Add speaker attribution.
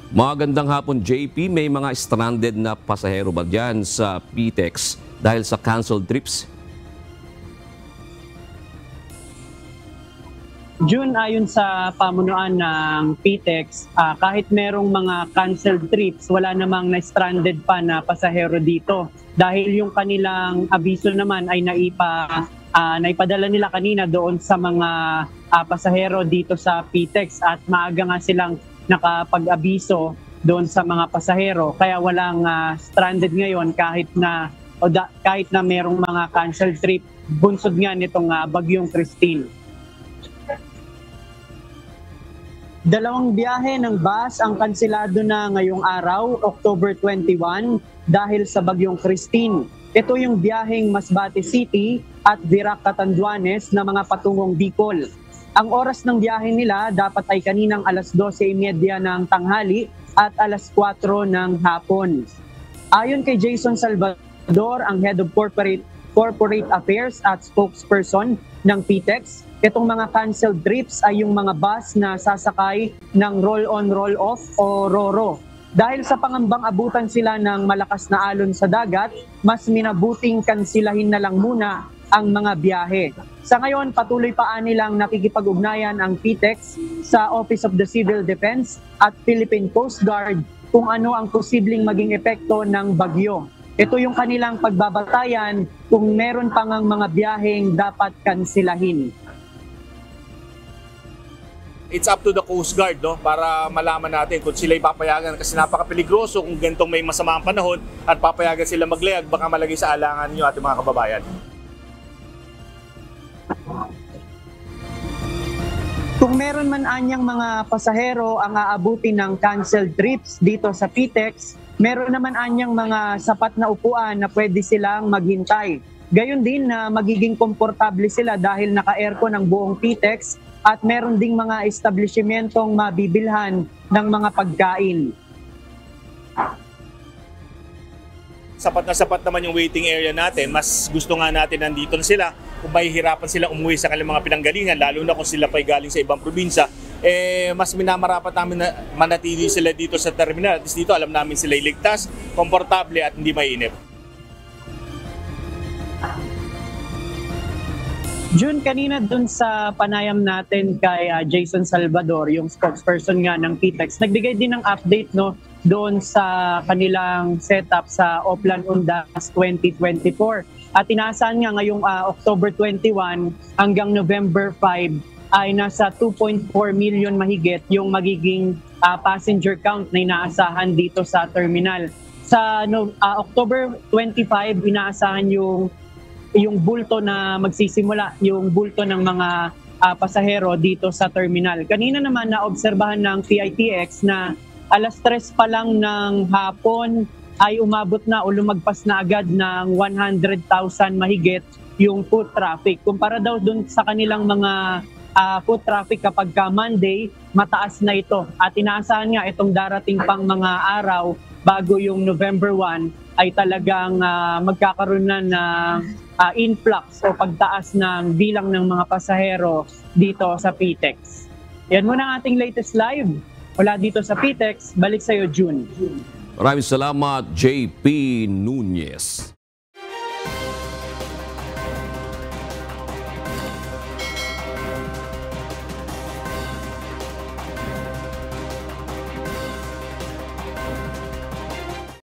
Speaker 1: Magandang hapon, JP. May mga stranded na pasahero ba dyan sa PTEX dahil sa canceled trips?
Speaker 2: June, ayon sa pamunuan ng PTEX, kahit merong mga canceled trips, wala namang na-stranded pa na pasahero dito. Dahil yung kanilang abiso naman ay naipadala nila kanina doon sa mga pasahero dito sa PTEX at maaga nga silang nakapag-abiso doon sa mga pasahero. Kaya walang stranded ngayon kahit na merong mga canceled trip bunsod nga nitong bagyong Christine. Dalawang biyahe ng bus ang kanselado na ngayong araw, October 21, dahil sa bagyong Christine. Ito yung biyaheng Masbate City at Virac Catanduanes na mga patungong Bicol. Ang oras ng biyahe nila dapat ay kaninang alas 12:30 ng tanghali at alas 4 ng hapon. Ayon kay Jason Salvador, ang Head of Corporate Affairs at spokesperson ng PTEX, itong mga canceled trips ay yung mga bus na sasakay ng roll-on, roll-off o RORO. Dahil sa pangambang abutan sila ng malakas na alon sa dagat, mas minabuting kansilahin na lang muna ang mga biyahe. Sa ngayon, patuloy pa nilang nakikipag-ugnayan ang PTEX sa Office of the Civil Defense at Philippine Coast Guard kung ano ang posibleng maging epekto ng bagyo. Ito yung kanilang pagbabatayan kung meron pang mga biyaheng dapat kansilahin.
Speaker 3: It's up to the Coast Guard, no, para malaman natin kung sila ipapayagan kasi napaka-peligroso kung ganitong may masamang panahon at papayagan sila maglayag, baka malagay sa alangan nyo ating mga kababayan.
Speaker 2: Kung meron man anyang mga pasahero ang aabutin ng canceled trips dito sa PTEX, meron naman anyang mga sapat na upuan na pwede silang maghintay. Gayon din na magiging komportable sila dahil naka-aircon ang buong PTEX at meron ding mga establishmentong mabibilhan ng mga pagkain.
Speaker 3: Sapat na sapat naman yung waiting area natin. Mas gusto nga natin nandito na sila. Kung mahihirapan sila umuwi sa kanilang mga pinanggalingan, lalo na kung sila pa'y galing sa ibang probinsya, mas minamarapat namin na manatili sila dito sa terminal. At dito alam namin sila iligtas, komportable at hindi mainip.
Speaker 2: June, kanina dun sa panayam natin kay Jason Salvador, yung spokesperson nga ng PTEX, nagbigay din ng update doon sa kanilang setup sa Oplan Undas 2024. At inaasahan nga ngayong October 21 hanggang November 5 ay nasa 2.4 million mahigit yung magiging passenger count na inaasahan dito sa terminal. Sa October 25, inaasahan yung bulto na magsisimula, yung bulto ng mga pasahero dito sa terminal. Kanina naman naobserbahan ng PITX na alas 3 pa lang ng hapon ay umabot na o lumagpas na agad ng 100,000 mahigit yung foot traffic. Kumpara daw dun sa kanilang mga foot traffic kapag Monday, mataas na ito. At inaasahan nga itong darating pang mga araw bago yung November 1 ay talagang magkakaroon na ng influx o pagtaas ng bilang ng mga pasahero dito sa PTEX. Yan muna ang ating latest live. Wala dito sa PTEX. Balik sa'yo, June.
Speaker 1: Maraming salamat, JP Nunez.